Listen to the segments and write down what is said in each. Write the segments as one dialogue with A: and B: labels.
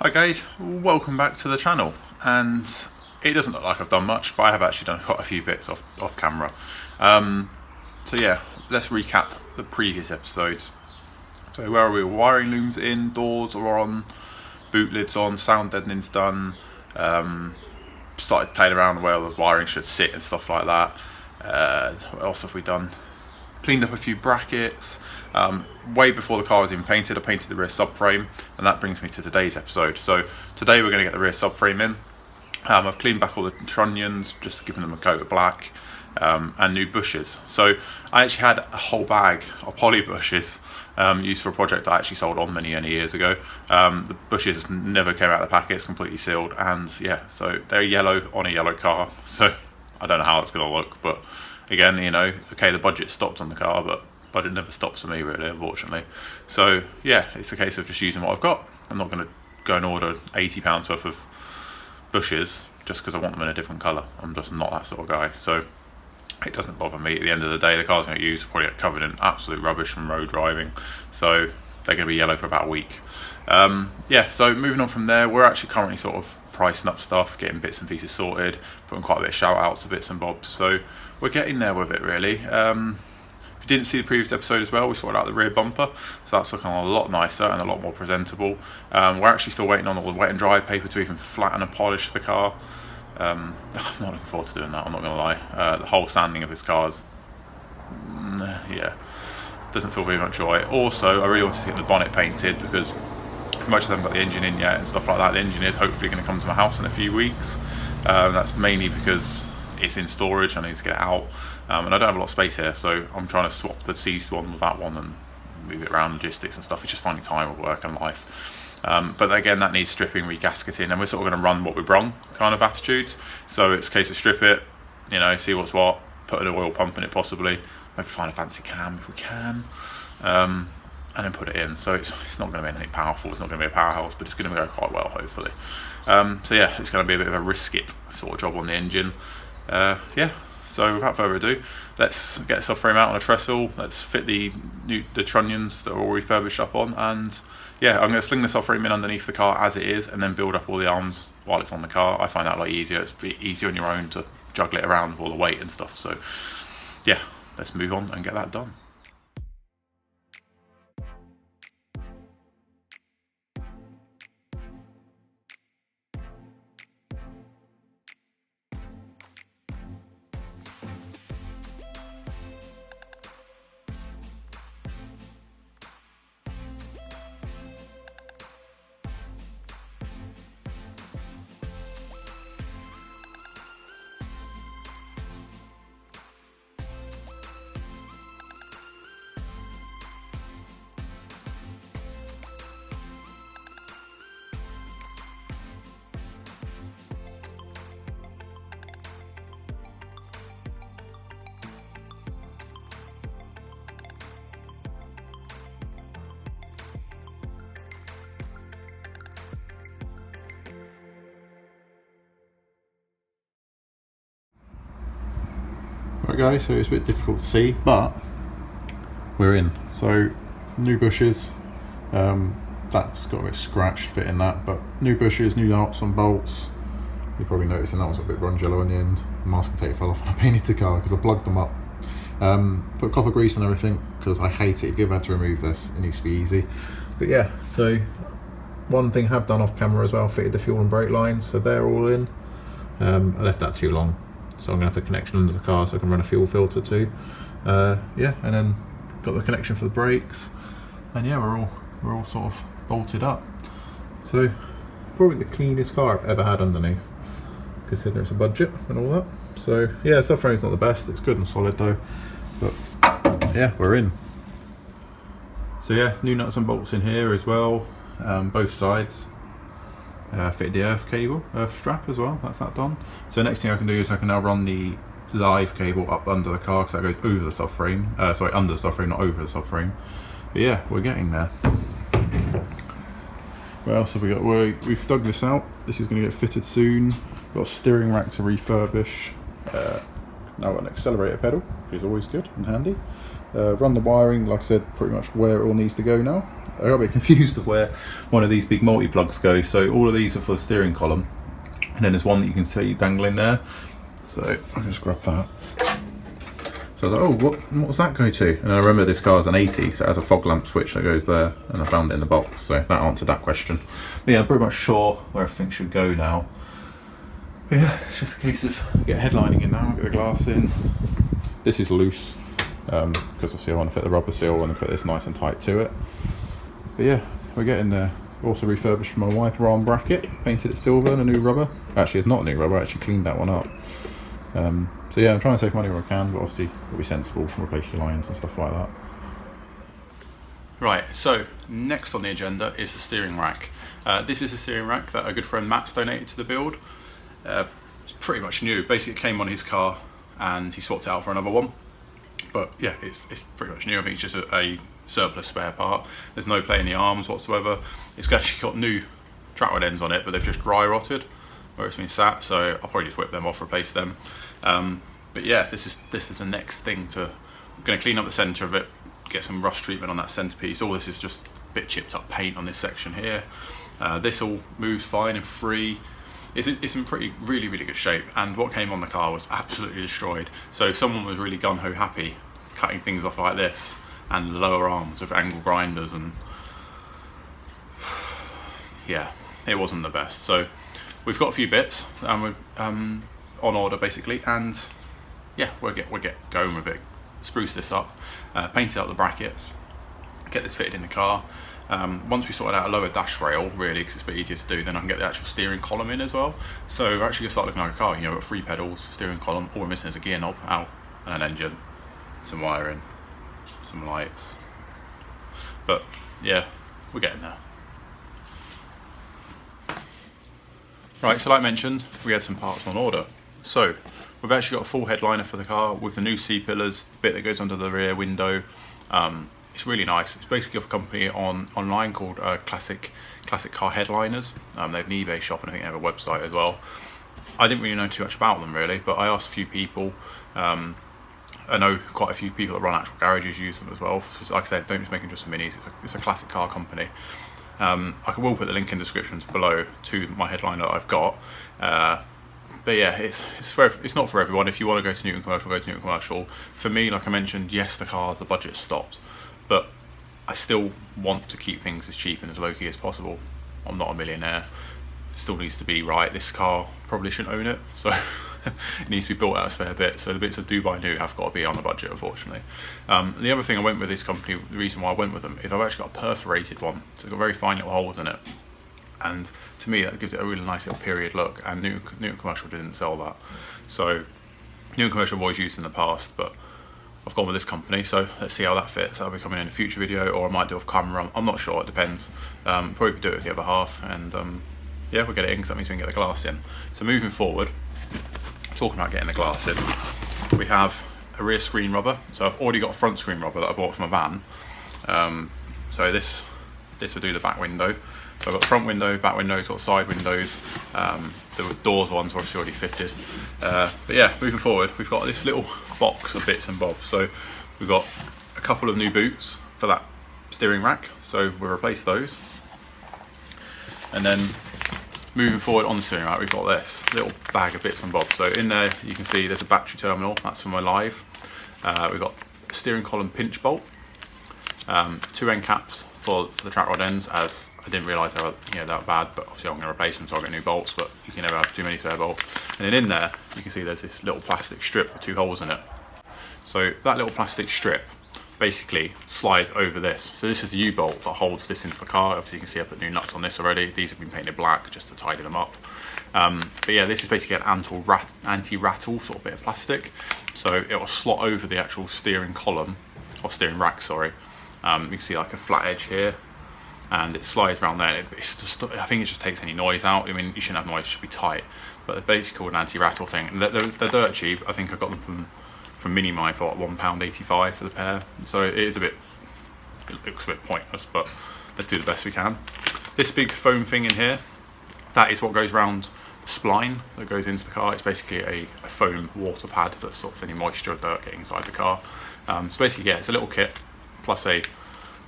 A: Hi guys, welcome back to the channel, and it doesn't look like I've done much, but I have actually done quite a few bits off camera. So yeah, let's recap the previous episodes. So where are we? Wiring looms in, doors are on, boot lids on, sound deadening's done, started playing around where the wiring should sit and stuff like that. What else have we done? Cleaned up a few brackets. Way before the car was even painted, I painted the rear subframe, and that brings me to today's episode. So today we're going to get the rear subframe in. I've cleaned back all the trunnions, just giving them a coat of black, and new bushes. So I actually had a whole bag of poly bushes used for a project I actually sold on many years ago. The bushes never came out of the packet, it's completely sealed, and yeah, so they're yellow on a yellow car. So I don't know how it's going to look, but again, you know, okay, the budget stopped on the car, but budget never stops for me really, unfortunately. So yeah, it's a case of just using what I've got. I'm not going to go and order £80 worth of bushes just because I want them in a different colour. I'm just not that sort of guy, so it doesn't bother me. At the end of the day, the cars I'm going to use will probably get covered in absolute rubbish from road driving, so they're going to be yellow for about a week. Yeah, so moving on from there, we're actually currently sort of pricing up stuff, getting bits and pieces sorted, putting quite a bit of shout outs to bits and bobs, so we're getting there with it really. If you didn't see the previous episode as well, we sorted out the rear bumper, so that's looking a lot nicer and a lot more presentable. We're actually still waiting on all the wet and dry paper to even flatten and polish the car. I'm not looking forward to doing that, I'm not going to lie. The whole sanding of this car is, yeah, doesn't feel very much joy. Also, I really want to get the bonnet painted because as much as I haven't got the engine in yet and stuff like that, the engine is hopefully going to come to my house in a few weeks. That's mainly because it's in storage, I need to get it out, and I don't have a lot of space here, so I'm trying to swap the C's one with that one and move it around, logistics and stuff. It's just finding time with work and life. But again, that needs stripping, regasketing, and we're sort of going to run what we brung kind of attitudes. So it's a case of strip it, you know, see what's what, put an oil pump in it possibly, maybe find a fancy cam if we can, and then put it in. So it's not going to be anything powerful, it's not going to be a powerhouse, but it's going to go quite well hopefully. So yeah, it's going to be a bit of a risk it sort of job on the engine. Yeah, so without further ado, let's get a subframe out on a trestle, let's fit the trunnions that are all refurbished up on, and yeah, I'm going to sling the subframe in underneath the car as it is and then build up all the arms while it's on the car. I find that a lot easier, it's a bit easier on your own to juggle it around with all the weight and stuff. So yeah, let's move on and get that done. Right guys, so it's a bit difficult to see, but we're in. So new bushes, that's got a bit scratched fitting that, but new bushes, new nuts and bolts. You're probably noticing that one's a bit bronze yellow on the end. The masking tape fell off when I painted the car because I plugged them up. Put copper grease and everything because I hate it. If you ever had to remove this, it needs to be easy. But yeah, so one thing I have done off camera as well, fitted the fuel and brake lines, so they're all in. I left that too long, so I'm going to have the connection under the car so I can run a fuel filter too. Yeah, and then got the connection for the brakes, and yeah, we're all sort of bolted up. So probably the cleanest car I've ever had underneath, considering it's a budget and all that. So yeah, subframe's not the best, it's good and solid though, but yeah, we're in. So yeah, new nuts and bolts in here as well, both sides. Fitted the earth strap as well, that's that done. So next thing I can do is I can now run the live cable up under the car, because that goes over the subframe, sorry, under the subframe, not over the subframe. But yeah, we're getting there. What else have we got? We've dug this out, this is going to get fitted soon. We've got a steering rack to refurbish, Now I've got an accelerator pedal, which is always good and handy. Run the wiring, like I said, pretty much where it all needs to go now. I got a bit confused of where one of these big multi-plugs go. So all of these are for the steering column, and then there's one that you can see dangling there. So I'll just grab that. So I was like, oh, what does that go to? And I remember this car is an 80, so it has a fog lamp switch that goes there, and I found it in the box, so that answered that question. But yeah, I'm pretty much sure where everything should go now. But yeah, it's just a case of get headlining in now, get the glass in. This is loose, because obviously I want to put the rubber seal, I want to put this nice and tight to it. But yeah, we're getting there. Also refurbished my wiper arm bracket, painted it silver and a new rubber. Actually, it's not new rubber, I actually cleaned that one up. So yeah, I'm trying to save money where I can, but obviously it'll be sensible to replace your lines and stuff like that. Right, so next on the agenda is the steering rack. This is a steering rack that a good friend Matt's donated to the build. It's pretty much new. Basically it came on his car and he swapped it out for another one. But yeah, it's pretty much new. I think it's just a surplus spare part. There's no play in the arms whatsoever. It's actually got new track rod ends on it, but they've just dry rotted where it's been sat, so I'll probably just whip them off, replace them. But yeah, this is the next thing to. I'm going to clean up the centre of it, get some rust treatment on that centrepiece. All this is just a bit chipped up paint on this section here. This all moves fine and free. It's in really good shape, and what came on the car was absolutely destroyed. So someone was really gun-ho happy cutting things off like this, and the lower arms with angle grinders, and yeah, it wasn't the best. So we've got a few bits, and we're on order basically, and yeah, we'll get going with it. Spruce this up, paint out the brackets, get this fitted in the car. Once we sorted out a lower dash rail, really, because it's a bit easier to do, then I can get the actual steering column in as well. So we're actually going to start looking like a car. You know, we've got 3 pedals, steering column, all we're missing is a gear knob, and an engine, some wiring, some lights. But yeah, we're getting there. Right, so like mentioned, we had some parts on order. So we've actually got a full headliner for the car with the new C-pillars, the bit that goes under the rear window. It's really nice. It's basically of a company online called Classic Car Headliners. They have an eBay shop, and I think they have a website as well. I didn't really know too much about them really, but I asked a few people. I know quite a few people that run actual garages use them as well. So like I said, don't just make them just for minis. It's a classic car company. I will put the link in the descriptions below to my headliner that I've got. But yeah, it's not for everyone. If you want to go to Newton Commercial, go to Newton Commercial. For me, like I mentioned, yes, the budget stopped, but I still want to keep things as cheap and as low key as possible. I'm not a millionaire. It still needs to be right. This car probably shouldn't own it, so it needs to be built out a spare bit. So the bits that do buy new have got to be on the budget, unfortunately. The other thing I went with this company, the reason why I went with them, is I've actually got a perforated one. So it's got very fine little holes in it. And to me, that gives it a really nice little period look, and Newton Commercial didn't sell that. So Newton Commercial I've always used in the past, but I've gone with this company, so let's see how that fits. That'll be coming in a future video, or I might do it with camera. I'm not sure, it depends. Probably do it with the other half, and yeah, we'll get it in, because that means we can get the glass in. So moving forward, talking about getting the glass in, we have a rear screen rubber. So I've already got a front screen rubber that I bought from a van. So this will do the back window. So I've got the front window, back windows, got side windows. The doors ones are obviously already fitted. But yeah, moving forward, we've got this little box of bits and bobs. So we've got a couple of new boots for that steering rack, so we'll replace those. And then moving forward on the steering rack, we've got this little bag of bits and bobs. So in there you can see there's a battery terminal, that's for my live. We've got a steering column pinch bolt, 2 end caps for the track rod ends, as I didn't realise they were that bad, but obviously I'm going to replace them, so I'll get new bolts, but you can never have too many spare bolts. And then in there you can see there's this little plastic strip with 2 holes in it. So that little plastic strip basically slides over this. So this is the U-bolt that holds this into the car. Obviously you can see I put new nuts on this already. These have been painted black just to tidy them up. But yeah, this is basically an anti-rattle sort of bit of plastic. So it will slot over the actual steering column, or steering rack, sorry. You can see like a flat edge here, and it slides around there. It's just, I think it just takes any noise out. I mean, you shouldn't have noise, it should be tight. But it's basically called an anti-rattle thing. And they're dirt cheap. I think I got them from Mini Mine for like £1.85 for the pair. So it looks a bit pointless, but let's do the best we can. This big foam thing in here, that is what goes around spline that goes into the car. It's basically a foam water pad that stops any moisture or dirt getting inside the car. So basically, yeah, it's a little kit plus a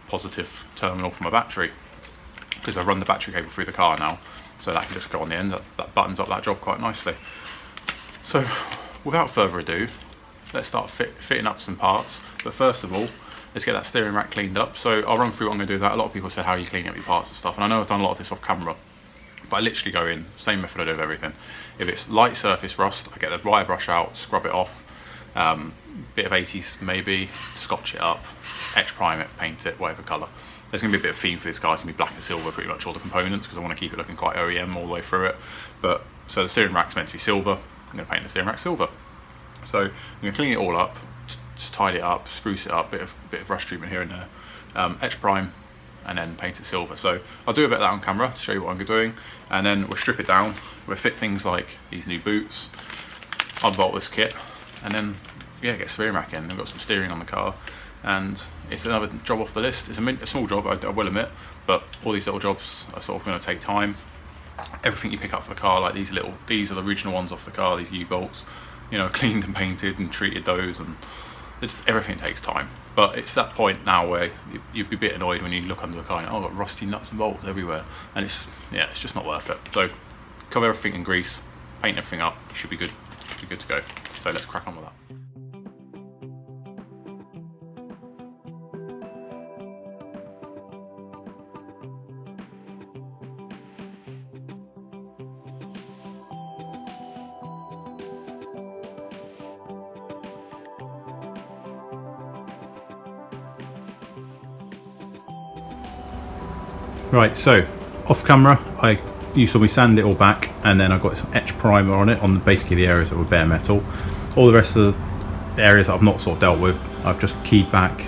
A: positive terminal for my battery, because I run the battery cable through the car now, so that can just go on the end. That buttons up that job quite nicely. So without further ado, let's start fitting up some parts. But first of all, let's get that steering rack cleaned up. So I'll run through what I'm going to do that. A lot of people said how you clean up your parts and stuff, and I know I've done a lot of this off camera, but I literally go in, same method I do with everything. If it's light surface rust, I get the wire brush out, scrub it off, bit of 80s maybe, scotch it up, etch prime it, paint it, whatever colour. There's going to be a bit of theme for this car. It's going to be black and silver, pretty much all the components, because I want to keep it looking quite OEM all the way through it. But so the steering rack's meant to be silver. I'm going to paint the steering rack silver. So I'm going to clean it all up, just tidy it up, spruce it up, bit of rust treatment here and there, etch prime, and then paint it silver. So I'll do a bit of that on camera to show you what I'm doing, and then we'll strip it down. We'll fit things like these new boots, unbolt this kit, and then yeah, get steering rack in. We've got some steering on the car, and it's another job off the list. It's a small job, I will admit, but all these little jobs are sort of going to take time. Everything you pick up for the car, like these are the original ones off the car, these U-bolts, you know, cleaned and painted and treated those, and everything takes time. But it's that point now where you'd be a bit annoyed when you look under the car and oh, I've got rusty nuts and bolts everywhere, and it's just not worth it. So cover everything in grease, paint everything up, you should be good to go. So let's crack on with that. Right, so off camera, you saw me sand it all back, and then I got some etch primer on it, on basically the areas that were bare metal. All the rest of the areas that I've not sort of dealt with, I've just keyed back,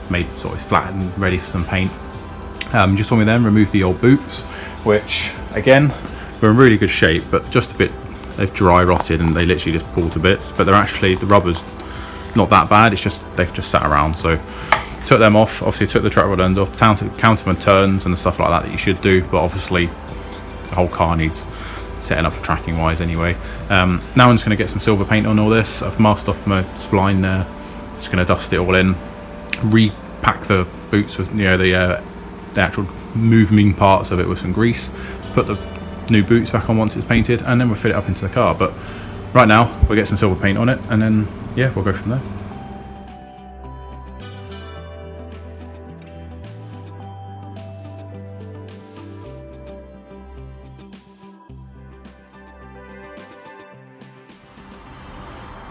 A: made sort of flat and ready for some paint. Just saw me then remove the old boots, which again, were in really good shape, but just a bit, they've dry rotted and they literally just pulled to bits, but they're actually, the rubber's not that bad, it's just, they've just sat around. So took them off, obviously took the track rod end off, counted my turns and the stuff like that you should do, but obviously the whole car needs setting up tracking wise anyway. Now I'm just going to get some silver paint on all this. I've masked off my spline there, just going to dust it all in, repack the boots with, you know, the actual moving parts of it with some grease, put the new boots back on once it's painted, and then we'll fit it up into the car. But right now we'll get some silver paint on it, and then yeah, we'll go from there.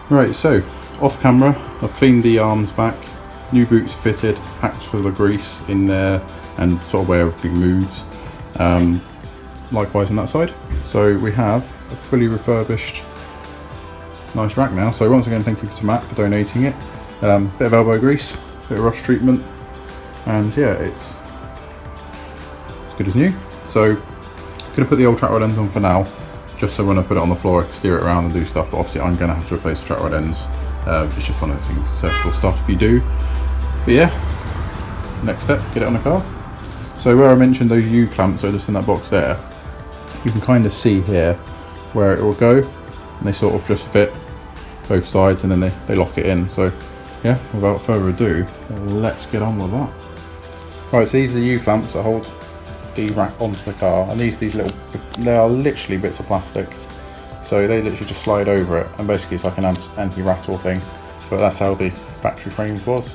A: Right, so off camera, I've cleaned the arms back, new boots fitted, packed full of grease in there, and sort of where everything moves. Likewise on that side. So we have a fully refurbished, nice rack now. So once again, thank you to Matt for donating it. Bit of elbow grease, bit of rust treatment, and yeah, it's as good as new. So I'm gonna put the old track rod ends on for now, just so when I put it on the floor I can steer it around and do stuff, but obviously I'm going to have to replace the track rod ends. It's just one of the things, surfaceable stuff you do. But yeah, next step, get it on the car. So where I mentioned those U-clamps, so just in that box there, you can kind of see here where it will go, and they sort of just fit both sides, and then they lock it in. So yeah, without further ado, let's get on with that. Right, so these are the U-clamps that hold the rack onto the car, and these little, they are literally bits of plastic, so they literally just slide over it, and basically it's like an anti-rattle thing, but that's how the factory frames was.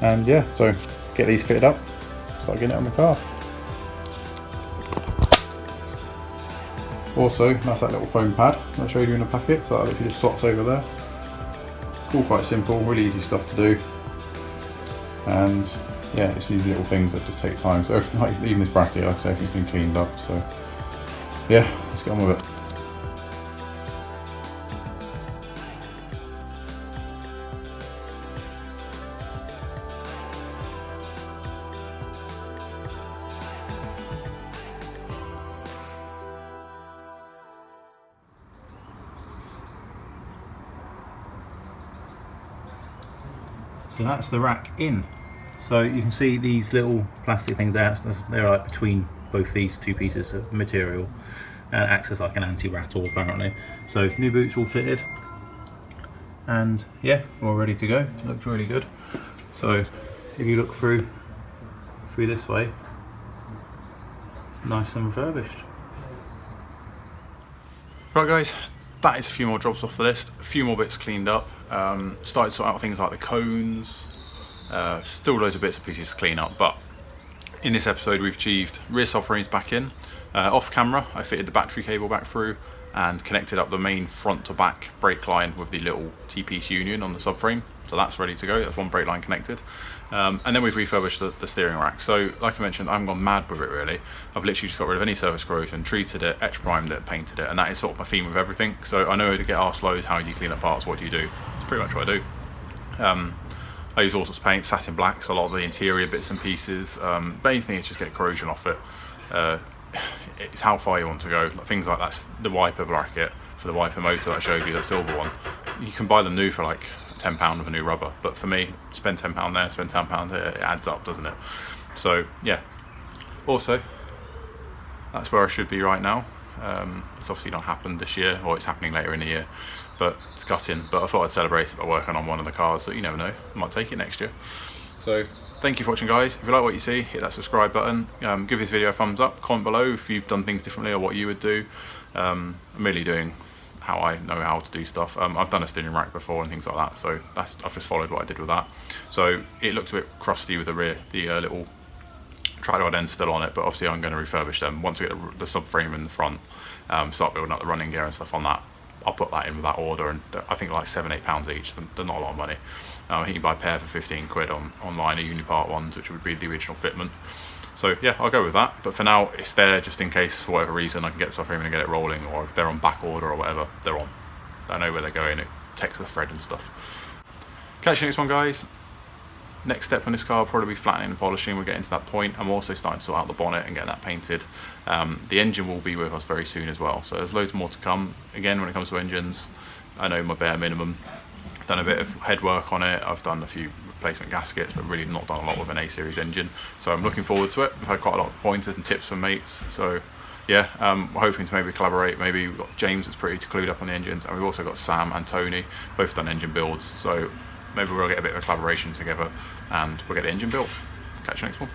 A: And yeah, so get these fitted up, start getting it on the car. Also, that's that little foam pad that I showed you in the packet, so that literally just slots over there. All quite simple, really easy stuff to do, and yeah, it's these little things that just take time. So like, even this bracket, like I say, everything's been cleaned up. So yeah, let's get on with it. So that's the rack in. So you can see these little plastic things there, they're like between both these two pieces of material. and acts as like an anti-rattle apparently. So new boots all fitted, and yeah, we're all ready to go. It looks really good. So if you look through this way, nice and refurbished. Right guys, that is a few more jobs off the list, a few more bits cleaned up. Started to sort out things like the cones, still loads of bits and pieces to clean up, but in this episode we've achieved rear subframes back in. Off camera I fitted the battery cable back through and connected up the main front to back brake line with the little T-piece union on the subframe, so that's ready to go. That's one brake line connected. And then we've refurbished the steering rack. So like I mentioned, I haven't gone mad with it really. I've literally just got rid of any surface corrosion, treated it, etch primed it, painted it, and that is sort of my theme with everything. So I know to get asked loads, how do you clean up parts, what do you do? It's pretty much what I do. I use all sorts of paint, satin blacks, a lot of the interior bits and pieces. Main thing is just get corrosion off it. It's how far you want to go. Things like that, the wiper bracket for the wiper motor that I showed you, the silver one. You can buy them new for like £10 of a new rubber, but for me, spend £10 there, spend £10 there, it adds up, doesn't it? So yeah. Also, that's where I should be right now. It's obviously not happened this year, or it's happening later in the year, but it's gutting. But I thought I'd celebrate it by working on one of the cars, so you never know, I might take it next year. So thank you for watching guys. If you like what you see, hit that subscribe button, give this video a thumbs up, comment below if you've done things differently or what you would do. I'm really doing how I know how to do stuff. I've done a steering rack before and things like that, so I've just followed what I did with that. So it looks a bit crusty with the rear, the little tractor end still on it, but obviously I'm going to refurbish them once I get the subframe in the front, start building up the running gear and stuff on that. I'll put that in with that order, and I think like £7-8 each. They're not a lot of money. You can buy a pair for 15 quid online, a Unipart ones, which would be the original fitment. So yeah, I'll go with that. But for now, it's there just in case for whatever reason I can get the subframe and get it rolling, or if they're on back order or whatever, they're on. I know where they're going. It takes the thread and stuff. Catch you next one, guys. Next step on this car will probably be flattening and polishing. We're getting to that point. I'm also starting to sort out the bonnet and get that painted. The engine will be with us very soon as well. So there's loads more to come. Again, when it comes to engines, I know my bare minimum. Done a bit of head work on it. I've done a few replacement gaskets, but really not done a lot with an A-series engine. So I'm looking forward to it. I've had quite a lot of pointers and tips from mates. So yeah, we're hoping to maybe collaborate. Maybe we've got James that's pretty clued up on the engines, and we've also got Sam and Tony, both done engine builds. So maybe we'll get a bit of a collaboration together and we'll get the engine built. Catch you next one.